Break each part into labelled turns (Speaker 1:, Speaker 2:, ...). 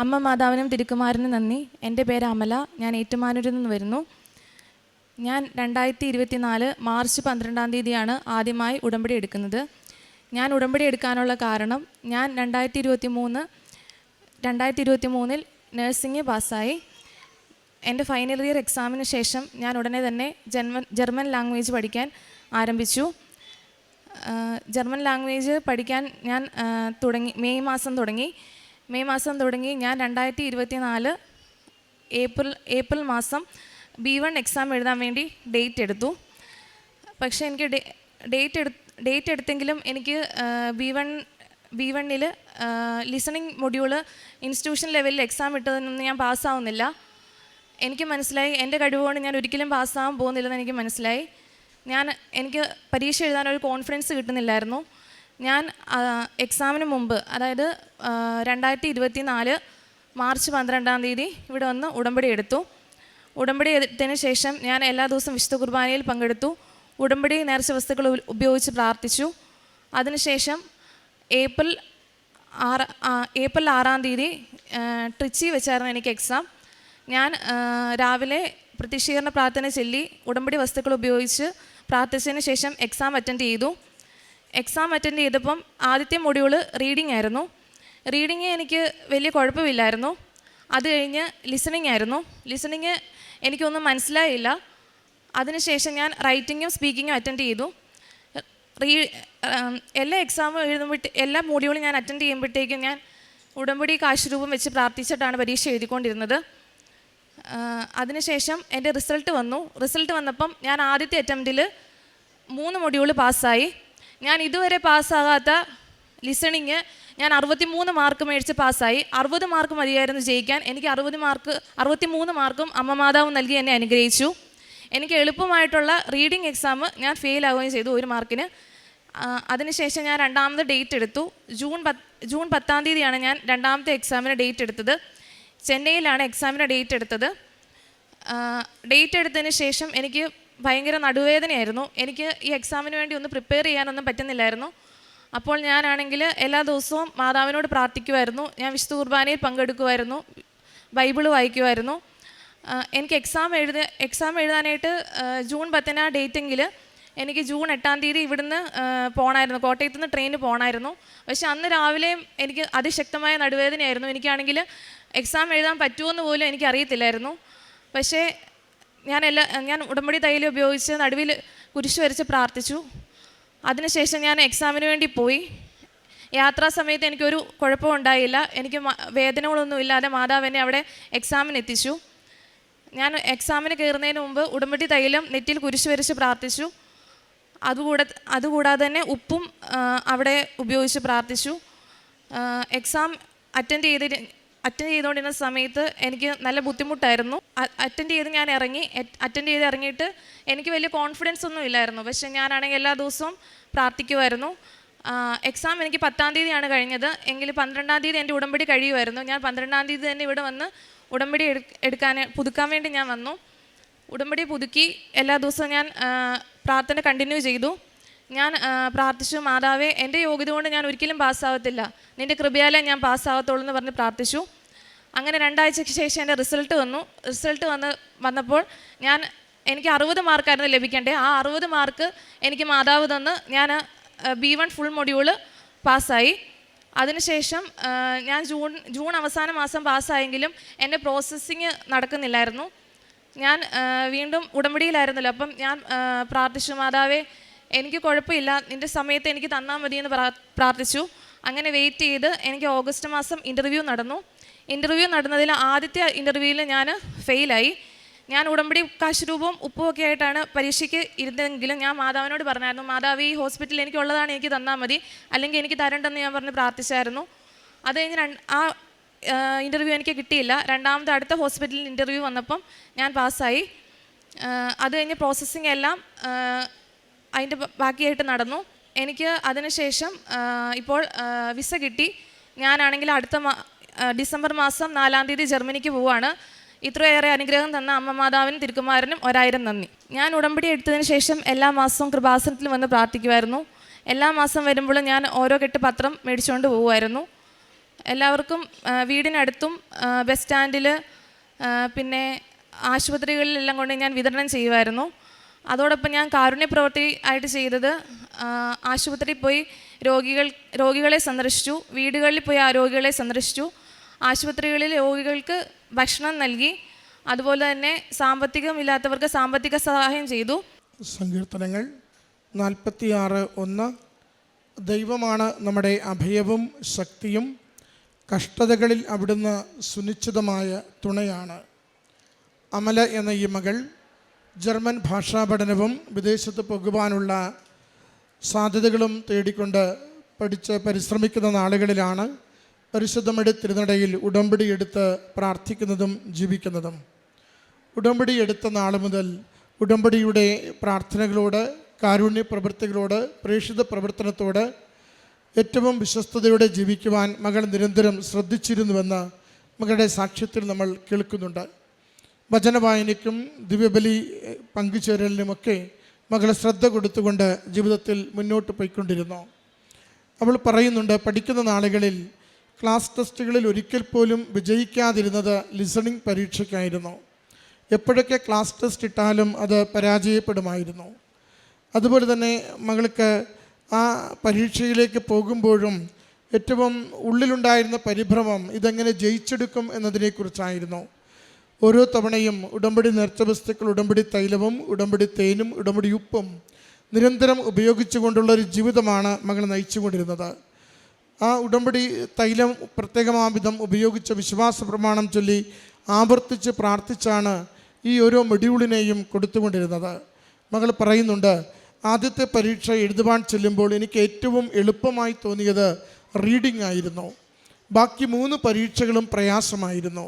Speaker 1: അമ്മ മാതാവിനും തിരുക്കുമാരനും നന്ദി. എൻ്റെ പേര് അമല. ഞാൻ ഏറ്റുമാനൂരിൽ നിന്ന് വരുന്നു. ഞാൻ 2024 മാർച്ച് 12 ആദ്യമായി ഉടമ്പടി എടുക്കുന്നത്. ഞാൻ ഉടമ്പടി എടുക്കാനുള്ള കാരണം, ഞാൻ 2023 നഴ്സിംഗ് പാസ്സായി. എൻ്റെ ഫൈനൽ ഇയർ എക്സാമിന് ശേഷം ഞാൻ ഉടനെ തന്നെ ജർമ്മൻ ലാംഗ്വേജ് പഠിക്കാൻ ആരംഭിച്ചു. ജർമ്മൻ ലാംഗ്വേജ് പഠിക്കാൻ ഞാൻ മെയ് മാസം തുടങ്ങി. ഞാൻ 2024 ഏപ്രിൽ മാസം B1 എക്സാം എഴുതാൻ വേണ്ടി ഡേറ്റ് എടുത്തു. പക്ഷേ എനിക്ക് ഡേറ്റ് എടുത്തെങ്കിലും എനിക്ക് B1 ലിസണിങ് മൊഡ്യൂള് ഇൻസ്റ്റിറ്റ്യൂഷൻ ലെവലിൽ എക്സാം ഇട്ടതൊന്നും ഞാൻ പാസ്സാവുന്നില്ല. എനിക്ക് മനസ്സിലായി എൻ്റെ കഴിവുകൊണ്ട് ഞാൻ ഒരിക്കലും പാസ്സാകാൻ പോകുന്നില്ലെന്ന് എനിക്ക് മനസ്സിലായി. എനിക്ക് പരീക്ഷ എഴുതാനൊരു കോൺഫിഡൻസ് കിട്ടുന്നില്ലായിരുന്നു. ഞാൻ എക്സാമിന് മുമ്പ്, അതായത് 2024 മാർച്ച് 12 ഇവിടെ വന്ന് ഉടമ്പടി എടുത്തു. ഉടമ്പടി എടുത്തതിന് ശേഷം ഞാൻ എല്ലാ ദിവസവും വിശുദ്ധ കുർബാനയിൽ പങ്കെടുത്തു. ഉടമ്പടി നേർച്ച വസ്തുക്കൾ ഉപയോഗിച്ച് പ്രാർത്ഥിച്ചു. അതിനുശേഷം ഏപ്രിൽ 6 ട്രിച്ചി വെച്ചായിരുന്നു എനിക്ക് എക്സാം. ഞാൻ രാവിലെ പ്രത്യക്ഷീകരണ പ്രാർത്ഥന ചൊല്ലി ഉടമ്പടി വസ്തുക്കൾ ഉപയോഗിച്ച് പ്രാർത്ഥിച്ചതിന് ശേഷം എക്സാം അറ്റൻഡ് ചെയ്തു. എക്സാം അറ്റൻഡ് ചെയ്തപ്പം ആദ്യത്തെ മൊഡ്യൂള് റീഡിംഗ് ആയിരുന്നു. റീഡിങ് എനിക്ക് വലിയ കുഴപ്പമില്ലായിരുന്നു. അത് കഴിഞ്ഞ് ലിസണിങ് ആയിരുന്നു. ലിസണിങ് എനിക്കൊന്നും മനസ്സിലായില്ല. അതിനുശേഷം ഞാൻ റൈറ്റിങ്ങും സ്പീക്കിങ്ങും അറ്റൻഡ് ചെയ്തു. എല്ലാ എക്സാമും എല്ലാ മൊഡ്യൂളും ഞാൻ അറ്റൻഡ് ചെയ്യുമ്പോഴത്തേക്കും ഞാൻ ഉടമ്പടി കാശുരൂപം വെച്ച് പ്രാർത്ഥിച്ചിട്ടാണ് പരീക്ഷ എഴുതിക്കൊണ്ടിരുന്നത്. അതിനുശേഷം എൻ്റെ റിസൾട്ട് വന്നപ്പം ഞാൻ ആദ്യത്തെ അറ്റംപ്റ്റിൽ 3 മൊഡ്യൂള് പാസ്സായി. ഞാൻ ഇതുവരെ പാസ്സാകാത്ത ലിസണിങ് ഞാൻ 63 മാർക്ക് മേടിച്ച് പാസ്സായി. 60 മാർക്ക് മതിയായിരുന്നു ജയിക്കാൻ. എനിക്ക് 63 മാർക്കും അമ്മ മാതാവ് നൽകി എന്നെ അനുഗ്രഹിച്ചു. എനിക്ക് എളുപ്പമായിട്ടുള്ള റീഡിംഗ് എക്സാം ഞാൻ ഫെയിൽ ആവുകയും ചെയ്തു 1 മാർക്കിന്. അതിനുശേഷം ഞാൻ രണ്ടാമത് ഡേറ്റ് എടുത്തു. ജൂൺ 10 ഞാൻ രണ്ടാമത്തെ എക്സാമിന് ഡേറ്റ് എടുത്തത്. ചെന്നൈയിലാണ് എക്സാമിന് ഡേറ്റ് എടുത്തത്. ഡേറ്റ് എടുത്തതിന് ശേഷം എനിക്ക് ഭയങ്കര നടുവേദനയായിരുന്നു. എനിക്ക് ഈ എക്സാമിന് വേണ്ടി ഒന്ന് പ്രിപ്പയർ ചെയ്യാനൊന്നും പറ്റുന്നില്ലായിരുന്നു. അപ്പോൾ ഞാനാണെങ്കിൽ എല്ലാ ദിവസവും മാതാവിനോട് പ്രാർത്ഥിക്കുമായിരുന്നു. ഞാൻ വിശുദ്ധ കുർബാനയിൽ പങ്കെടുക്കുമായിരുന്നു, ബൈബിള് വായിക്കുമായിരുന്നു. എനിക്ക് എക്സാം എഴുതാനായിട്ട് ജൂൺ 10 ഡേറ്റെങ്കിൽ എനിക്ക് ജൂൺ 8 ഇവിടുന്ന് പോകണമായിരുന്നു. കോട്ടയത്തു നിന്ന് ട്രെയിന് പോകണമായിരുന്നു. പക്ഷെ അന്ന് രാവിലെയും എനിക്ക് അതിശക്തമായ നടുവേദനയായിരുന്നു. എനിക്കാണെങ്കിൽ എക്സാം എഴുതാൻ പറ്റുമെന്ന് പോലും എനിക്കറിയത്തില്ലായിരുന്നു. പക്ഷേ ഞാൻ ഉടമ്പടി തൈലം ഉപയോഗിച്ച് നടുവിൽ കുരിശ് വരച്ച് പ്രാർത്ഥിച്ചു. അതിനുശേഷം ഞാൻ എക്സാമിന് വേണ്ടി പോയി. യാത്രാ സമയത്ത് എനിക്കൊരു കുഴപ്പവും ഉണ്ടായില്ല. എനിക്ക് വേദനകളൊന്നും ഇല്ലാതെ മാതാവ് എന്നെ അവിടെ എക്സാമിന് എത്തിച്ചു. ഞാൻ എക്സാമിന് കയറുന്നതിന് മുമ്പ് ഉടമ്പടി തൈലം നെറ്റിയിൽ കുരിശ് വരച്ച് പ്രാർത്ഥിച്ചു. അതുകൂടാതെ തന്നെ ഉപ്പും അവിടെ ഉപയോഗിച്ച് പ്രാർത്ഥിച്ചു. എക്സാം അറ്റൻഡ് ചെയ്തുകൊണ്ടിരുന്ന സമയത്ത് എനിക്ക് നല്ല ബുദ്ധിമുട്ടായിരുന്നു. അറ്റൻഡ് ചെയ്ത് ഇറങ്ങിയിട്ട് എനിക്ക് വലിയ കോൺഫിഡൻസ് ഒന്നും ഇല്ലായിരുന്നു. പക്ഷേ ഞാനാണെങ്കിൽ എല്ലാ ദിവസവും പ്രാർത്ഥിക്കുമായിരുന്നു. എക്സാം എനിക്ക് 10 കഴിഞ്ഞത്. എങ്കിൽ 12 എൻ്റെ ഉടമ്പടി കഴിയുമായിരുന്നു. ഞാൻ 12 തന്നെ ഇവിടെ വന്ന് ഉടമ്പടി പുതുക്കാൻ വേണ്ടി ഞാൻ വന്നു. ഉടമ്പടി പുതുക്കി എല്ലാ ദിവസവും ഞാൻ പ്രാർത്ഥന കണ്ടിന്യൂ ചെയ്തു. ഞാൻ പ്രാർത്ഥിച്ചു, മാതാവേ, എൻ്റെ യോഗ്യത കൊണ്ട് ഞാൻ ഒരിക്കലും പാസ്സാവത്തില്ല, നിൻ്റെ കൃപയാലേ ഞാൻ പാസ്സാവത്തുള്ളൂ എന്ന് പറഞ്ഞ് പ്രാർത്ഥിച്ചു. അങ്ങനെ 2 ആഴ്ചയ്ക്ക് ശേഷം എൻ്റെ റിസൾട്ട് വന്നപ്പോൾ എനിക്ക് 60 മാർക്കായിരുന്നു ലഭിക്കേണ്ടത്. ആ 60 മാർക്ക് എനിക്ക് മാതാവ് തന്ന് ഞാൻ B1 ഫുൾ മൊഡ്യൂള് പാസ്സായി. അതിനുശേഷം ഞാൻ ജൂൺ അവസാന മാസം പാസ്സായെങ്കിലും എൻ്റെ പ്രോസസ്സിങ് നടക്കുന്നില്ലായിരുന്നു. ഞാൻ വീണ്ടും ഉടമ്പടിയിലായിരുന്നല്ലോ. അപ്പം ഞാൻ പ്രാർത്ഥിച്ചു, മാതാവേ, എനിക്ക് കുഴപ്പമില്ല, നിൻ്റെ സമയത്ത് എനിക്ക് തന്നാൽ മതിയെന്ന് പ്രാർത്ഥിച്ചു. അങ്ങനെ വെയിറ്റ് ചെയ്ത് എനിക്ക് ഓഗസ്റ്റ് മാസം ഇൻ്റർവ്യൂ നടന്നതിൽ ആദ്യത്തെ ഇൻ്റർവ്യൂവിൽ ഞാൻ ഫെയിലായി. ഞാൻ ഉടമ്പടി കാശുരൂപവും ഉപ്പും ഒക്കെ ആയിട്ടാണ് പരീക്ഷയ്ക്ക് ഇരുന്നെങ്കിലും ഞാൻ മാതാവിനോട് പറഞ്ഞായിരുന്നു, മാതാവ്, ഈ ഹോസ്പിറ്റലിൽ എനിക്കുള്ളതാണ്, എനിക്ക് തന്നാൽ മതി, അല്ലെങ്കിൽ എനിക്ക് തരണ്ടെന്ന് ഞാൻ പറഞ്ഞ് പ്രാർത്ഥിച്ചായിരുന്നു. അത് കഴിഞ്ഞ് ആ ഇൻ്റർവ്യൂ എനിക്ക് കിട്ടിയില്ല. രണ്ടാമത് അടുത്ത ഹോസ്പിറ്റലിൽ ഇൻ്റർവ്യൂ വന്നപ്പം ഞാൻ പാസ്സായി. അത് കഴിഞ്ഞ് പ്രോസസ്സിങ് എല്ലാം അതിൻ്റെ ബാക്കിയായിട്ട് നടന്നു. എനിക്ക് അതിനുശേഷം ഇപ്പോൾ വിസ കിട്ടി. ഞാനാണെങ്കിൽ അടുത്ത ഡിസംബർ മാസം 4 ജർമ്മനിക്ക് പോവുകയാണ്. ഇത്രയേറെ അനുഗ്രഹം തന്ന അമ്മ മാതാവിനും തിരുക്കുമാരനും 1000 നന്ദി. ഞാൻ ഉടമ്പടി എടുത്തതിന് ശേഷം എല്ലാ മാസവും കൃപാസനത്തിൽ വന്ന് പ്രാർത്ഥിക്കുമായിരുന്നു. എല്ലാ മാസം വരുമ്പോഴും ഞാൻ ഓരോ കെട്ട് പത്രം മേടിച്ചുകൊണ്ട് പോകുമായിരുന്നു. എല്ലാവർക്കും വീടിനടുത്തും ബസ് സ്റ്റാൻഡിൽ പിന്നെ ആശുപത്രികളിലെല്ലാം കൊണ്ട് ഞാൻ വിതരണം ചെയ്യുമായിരുന്നു. അതോടൊപ്പം ഞാൻ കാരുണ്യ പ്രവൃത്തി ആയിട്ട് ചെയ്തത് ആശുപത്രിയിൽ പോയി രോഗികളെ സന്ദർശിച്ചു, വീടുകളിൽ പോയി ആ രോഗികളെ സന്ദർശിച്ചു, ആശുപത്രികളിൽ രോഗികൾക്ക് ഭക്ഷണം നൽകി, അതുപോലെ തന്നെ സാമ്പത്തികമില്ലാത്തവർക്ക് സാമ്പത്തിക സഹായം ചെയ്തു.
Speaker 2: സങ്കീർത്തനങ്ങൾ 46:1 ദൈവമാണ് നമ്മുടെ അഭയവും ശക്തിയും, കഷ്ടതകളിൽ അവിടുന്ന് സുനിശ്ചിതമായ തുണയാണ്. അമല എന്ന ഈ മകൾ ജർമ്മൻ ഭാഷാ പഠനവും വിദേശത്ത് പോകുവാനുള്ള സാധ്യതകളും തേടിക്കൊണ്ട് പഠിച്ച് പരിശ്രമിക്കുന്ന നാളുകളിലാണ് പരിശുദ്ധമടി തിരുനടയിൽ ഉടമ്പടി എടുത്ത് പ്രാർത്ഥിക്കുന്നതും ജീവിക്കുന്നതും. ഉടമ്പടി എടുത്ത നാൾ മുതൽ ഉടമ്പടിയുടെ പ്രാർത്ഥനകളോട്, കാരുണ്യ പ്രവൃത്തികളോട്, പ്രേക്ഷിത പ്രവർത്തനത്തോട് ഏറ്റവും വിശ്വസ്തയോടെ ജീവിക്കുവാൻ മകൾ നിരന്തരം ശ്രദ്ധിച്ചിരുന്നുവെന്ന് മകളുടെ സാക്ഷ്യത്തിൽ നമ്മൾ കേൾക്കുന്നുണ്ട്. വചനവായനയ്ക്കും ദിവ്യബലി പങ്കുചേരലിനുമൊക്കെ മകൾ ശ്രദ്ധ കൊടുത്തുകൊണ്ട് ജീവിതത്തിൽ മുന്നോട്ട് പോയിക്കൊണ്ടിരുന്നു. അവൾ പറയുന്നുണ്ട്, പഠിക്കുന്ന നാളുകളിൽ ക്ലാസ് ടെസ്റ്റുകളിൽ ഒരിക്കൽ പോലും വിജയിക്കാതിരുന്നത് ലിസണിങ് പരീക്ഷയ്ക്കായിരുന്നു. എപ്പോഴൊക്കെ ക്ലാസ് ടെസ്റ്റ് ഇട്ടാലും അത് പരാജയപ്പെടുമായിരുന്നു. അതുപോലെ തന്നെ മകൾക്ക് ആ പരീക്ഷയിലേക്ക് പോകുമ്പോഴും ഏറ്റവും ഉള്ളിലുണ്ടായിരുന്ന പരിഭ്രമം ഇതെങ്ങനെ ജയിച്ചെടുക്കും എന്നതിനെക്കുറിച്ചായിരുന്നു. ഓരോ തവണയും ഉടമ്പടി നേർച്ച വസ്തുക്കൾ, ഉടമ്പടി തൈലവും ഉടമ്പടി തേനും ഉടമ്പടി ഉപ്പും നിരന്തരം ഉപയോഗിച്ചുകൊണ്ടുള്ളൊരു ജീവിതമാണ് മകൾ നയിച്ചുകൊണ്ടിരുന്നത്. ആ ഉടമ്പടി തൈലം പ്രത്യേകമാവിധം ഉപയോഗിച്ച വിശ്വാസ പ്രമാണം ചൊല്ലി ആവർത്തിച്ച് പ്രാർത്ഥിച്ചാണ് ഈ ഓരോ മൊഡ്യൂളിനെയും കൊടുത്തുകൊണ്ടിരുന്നത്. മകൾ പറയുന്നുണ്ട്, ആദ്യത്തെ പരീക്ഷ എഴുതുവാൻ ചെല്ലുമ്പോൾ എനിക്ക് ഏറ്റവും എളുപ്പമായി തോന്നിയത് റീഡിംഗ് ആയിരുന്നു. ബാക്കി 3 പരീക്ഷകളും പ്രയാസമായിരുന്നു.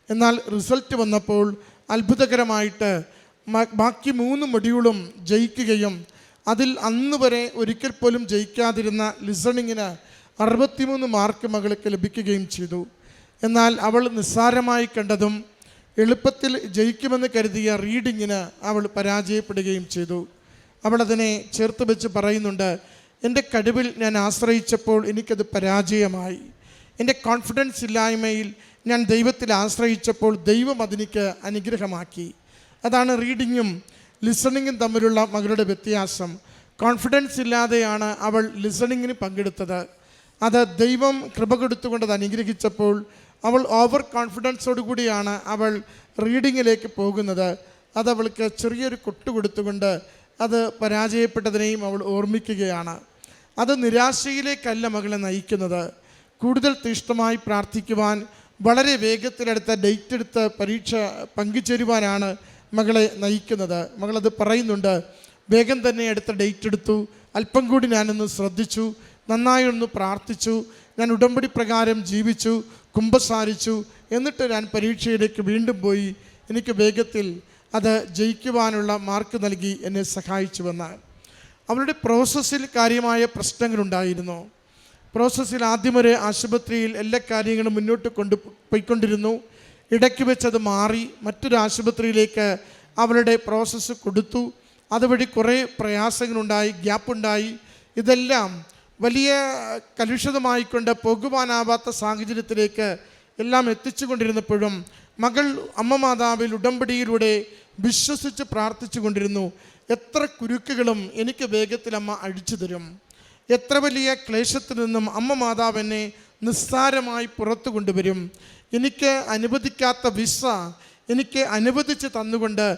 Speaker 2: എന്നാൽ റിസൾട്ട് വന്നപ്പോൾ അത്ഭുതകരമായിട്ട് ബാക്കി 3 മൊഡ്യൂളും ജയിക്കുകയും അതിൽ അന്ന് വരെ ഒരിക്കൽ പോലും ജയിക്കാതിരുന്ന ലിസണിങ്ങിന് 63 മാർക്ക് മകൾക്ക് ലഭിക്കുകയും ചെയ്തു. എന്നാൽ അവൾ നിസ്സാരമായി കണ്ടതും എളുപ്പത്തിൽ ജയിക്കുമെന്ന് കരുതിയ റീഡിങ്ങിന് അവൾ പരാജയപ്പെടുകയും ചെയ്തു. അവൾ അതിനെ ചേർത്ത് വെച്ച് പറയുന്നുണ്ട്, എൻ്റെ കഴിവിൽ ഞാൻ ആശ്രയിച്ചപ്പോൾ എനിക്കത് പരാജയമായി. എൻ്റെ കോൺഫിഡൻസ് ഇല്ലായ്മയിൽ ഞാൻ ദൈവത്തിൽ ആശ്രയിച്ചപ്പോൾ ദൈവം അതെനിക്ക് അനുഗ്രഹമാക്കി. അതാണ് റീഡിങ്ങും ലിസണിങ്ങും തമ്മിലുള്ള മകളുടെ വ്യത്യാസം. കോൺഫിഡൻസ് ഇല്ലാതെയാണ് അവൾ ലിസണിങ്ങിന് പങ്കെടുത്തത്. അത് ദൈവം കൃപ കൊടുത്തുകൊണ്ട് അത് അനുഗ്രഹിച്ചപ്പോൾ അവൾ ഓവർ കോൺഫിഡൻസോടു കൂടിയാണ് അവൾ റീഡിങ്ങിലേക്ക് പോകുന്നത്. അതവൾക്ക് ചെറിയൊരു കൊട്ട് കൊടുത്തുകൊണ്ട് അത് പരാജയപ്പെട്ടതിനെയും അവൾ ഓർമ്മിക്കുകയാണ്. അത് നിരാശയിലേക്കല്ല മകളെ നയിക്കുന്നത്. കൂടുതൽ തീഷ്ണമായി പ്രാർത്ഥിക്കുവാൻ, വളരെ വേഗത്തിലെടുത്ത ഡേറ്റ് എടുത്ത് പരീക്ഷ പങ്കുചേരുവാനാണ് മകളെ നയിക്കുന്നത്. മകളത് പറയുന്നുണ്ട്, വേഗം തന്നെ എടുത്ത ഡേറ്റ് എടുത്തു, അല്പം കൂടി ഞാനൊന്ന് ശ്രദ്ധിച്ചു, നന്നായി ഒന്ന് പ്രാർത്ഥിച്ചു, ഞാൻ ഉടമ്പടി പ്രകാരം ജീവിച്ചു, കുമ്പസാരിച്ചു, എന്നിട്ട് ഞാൻ പരീക്ഷയിലേക്ക് വീണ്ടും പോയി, എനിക്ക് വേഗത്തിൽ അത് ജയിക്കുവാനുള്ള മാർക്ക് നൽകി എന്നെ സഹായിച്ചുവെന്ന്. അവരുടെ പ്രോസസ്സിൽ കാര്യമായ പ്രശ്നങ്ങളുണ്ടായിരുന്നു. പ്രോസസ്സിൽ ആദ്യമൊരു ആശുപത്രിയിൽ എല്ലാ കാര്യങ്ങളും മുന്നോട്ട് പോയിക്കൊണ്ടിരുന്നു. ഇടയ്ക്ക് വെച്ചത് മാറി മറ്റൊരു ആശുപത്രിയിലേക്ക് അവരുടെ പ്രോസസ്സ് കൊടുത്തു. അതുവഴി കുറേ പ്രയാസങ്ങളുണ്ടായി, ഗ്യാപ്പുണ്ടായി. ഇതെല്ലാം വലിയ കലുഷിതമായിക്കൊണ്ട് പോകുവാനാവാത്ത സാഹചര്യത്തിലേക്ക് എല്ലാം എത്തിച്ചു കൊണ്ടിരുന്നപ്പോഴും മകൾ അമ്മ മാതാവിൽ ഉടമ്പടിയിലൂടെ വിശ്വസിച്ച് പ്രാർത്ഥിച്ചു കൊണ്ടിരുന്നു. എത്ര കുരുക്കുകളും എനിക്ക് വേഗത്തിൽ അമ്മ അഴിച്ചു തരും. എത്ര വലിയ ക്ലേശത്തിൽ നിന്നും അമ്മ മാതാവ് എന്നെ നിസ്സാരമായി പുറത്തു കൊണ്ടുവരും. എനിക്ക് അനുവദിക്കാത്ത വിസ എനിക്ക് അനുവദിച്ച് തന്നുകൊണ്ട്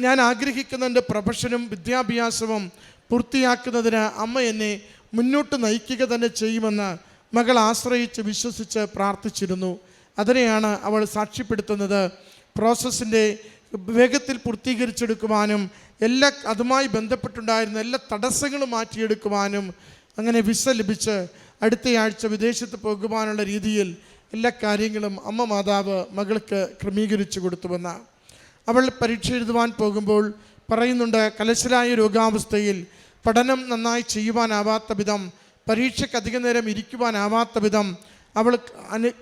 Speaker 2: ഞാൻ ആഗ്രഹിക്കുന്ന എൻ്റെ പ്രൊഫഷനും വിദ്യാഭ്യാസവും പൂർത്തിയാക്കുന്നതിന് അമ്മ എന്നെ മുന്നോട്ട് നയിക്കുക തന്നെ ചെയ്യുമെന്ന് മകൾ ആശ്രയിച്ച് വിശ്വസിച്ച് പ്രാർത്ഥിച്ചിരുന്നു. അതിനെയാണ് അവൾ സാക്ഷ്യപ്പെടുത്തുന്നത്. പ്രോസസ്സിൻ്റെ വേഗത്തിൽ പൂർത്തീകരിച്ചെടുക്കുവാനും അതുമായി ബന്ധപ്പെട്ടുണ്ടായിരുന്ന എല്ലാ തടസ്സങ്ങളും മാറ്റിയെടുക്കുവാനും അങ്ങനെ വിസ ലഭിച്ച് അടുത്തയാഴ്ച വിദേശത്ത് പോകുവാനുള്ള രീതിയിൽ എല്ലാ കാര്യങ്ങളും അമ്മ മാതാവ് മകൾക്ക് ക്രമീകരിച്ചു കൊടുത്തുവെന്ന്. അവൾ പരീക്ഷ എഴുതുവാൻ പോകുമ്പോൾ പറയുന്നുണ്ട്, കലശലായ രോഗാവസ്ഥയിൽ പഠനം നന്നായി ചെയ്യുവാനാവാത്ത വിധം, പരീക്ഷയ്ക്ക് അധിക നേരം ഇരിക്കുവാനാവാത്ത വിധം അവൾ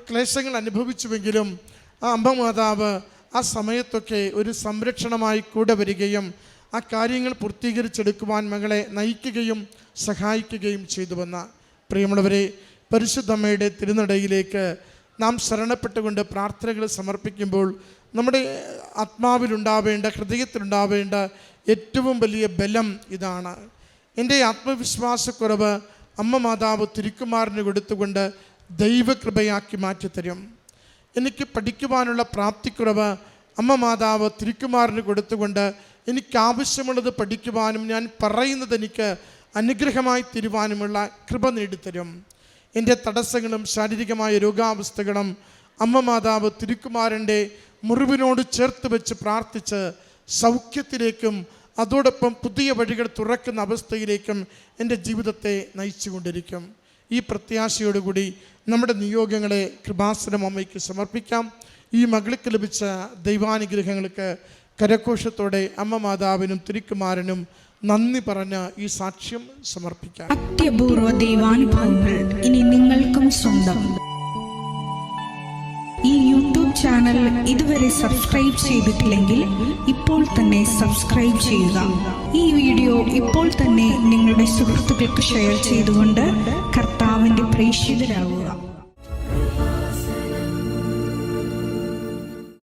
Speaker 2: ക്ലേശങ്ങൾ അനുഭവിച്ചുവെങ്കിലും ആ അമ്മ മാതാവ് ആ സമയത്തൊക്കെ ഒരു സംരക്ഷണമായി കൂടെ വരികയും ആ കാര്യങ്ങൾ പൂർത്തീകരിച്ചെടുക്കുവാൻ മകളെ നയിക്കുകയും സഹായിക്കുകയും ചെയ്തുവെന്ന. പ്രിയമുള്ളവരെ, പരിശുദ്ധമ്മയുടെ തിരുനടയിലേക്ക് നാം ശരണപ്പെട്ടുകൊണ്ട് പ്രാർത്ഥനകൾ സമർപ്പിക്കുമ്പോൾ നമ്മുടെ ആത്മാവിലുണ്ടാവേണ്ട, ഹൃദയത്തിലുണ്ടാവേണ്ട ഏറ്റവും വലിയ ബലം ഇതാണ്. എൻ്റെ ആത്മവിശ്വാസക്കുറവ് അമ്മ മാതാവ് തിരുക്കുമാരന് കൊടുത്തുകൊണ്ട് ദൈവകൃപയാക്കി മാറ്റിത്തരും. എനിക്ക് പഠിക്കുവാനുള്ള പ്രാപ്തിക്കുറവ് അമ്മ മാതാവ് തിരുക്കുമാരന് കൊടുത്തുകൊണ്ട് എനിക്കാവശ്യമുള്ളത് പഠിക്കുവാനും ഞാൻ പറയുന്നത് എനിക്ക് അനുഗ്രഹമായി തീരുവാനുമുള്ള കൃപ നേടിത്തരും. എൻ്റെ തടസ്സങ്ങളും ശാരീരികമായ രോഗാവസ്ഥകളും അമ്മ മാതാവ് തിരുക്കുമാരൻ്റെ മുറിവിനോട് ചേർത്ത് വെച്ച് പ്രാർത്ഥിച്ച് സൗഖ്യത്തിലേക്കും അതോടൊപ്പം പുതിയ വഴികൾ തുറക്കുന്ന അവസ്ഥയിലേക്കും എൻ്റെ ജീവിതത്തെ നയിച്ചു കൊണ്ടിരിക്കും. ഈ പ്രത്യാശയോടുകൂടി നമ്മുടെ നിയോഗങ്ങളെ കൃപാസനം അമ്മയ്ക്ക് സമർപ്പിക്കാം. ഈ മകൾക്ക് ലഭിച്ച ദൈവാനുഗ്രഹങ്ങൾക്ക് കരഘോഷത്തോടെ അമ്മ മാതാവിനും തിരുക്കുമാരനും നന്ദി പറഞ്ഞ് ഈ സാക്ഷ്യം സമർപ്പിക്കാം.
Speaker 3: അത്യപൂർവ ദൈവാനുഭവങ്ങൾ ഇനി നിങ്ങൾക്കും സ്വന്തം. ഈ യൂട്യൂബ് ചാനൽ ഇതുവരെ സബ്സ്ക്രൈബ് ചെയ്തിട്ടില്ലെങ്കിൽ ഇപ്പോൾ തന്നെ സബ്സ്ക്രൈബ് ചെയ്യുക. ഈ വീഡിയോ ഇപ്പോൾ തന്നെ നിങ്ങളുടെ സുഹൃത്തുക്കൾക്ക് ഷെയർ ചെയ്തുകൊണ്ട് കർത്താവിൻ്റെ പ്രേക്ഷിതരാകുക.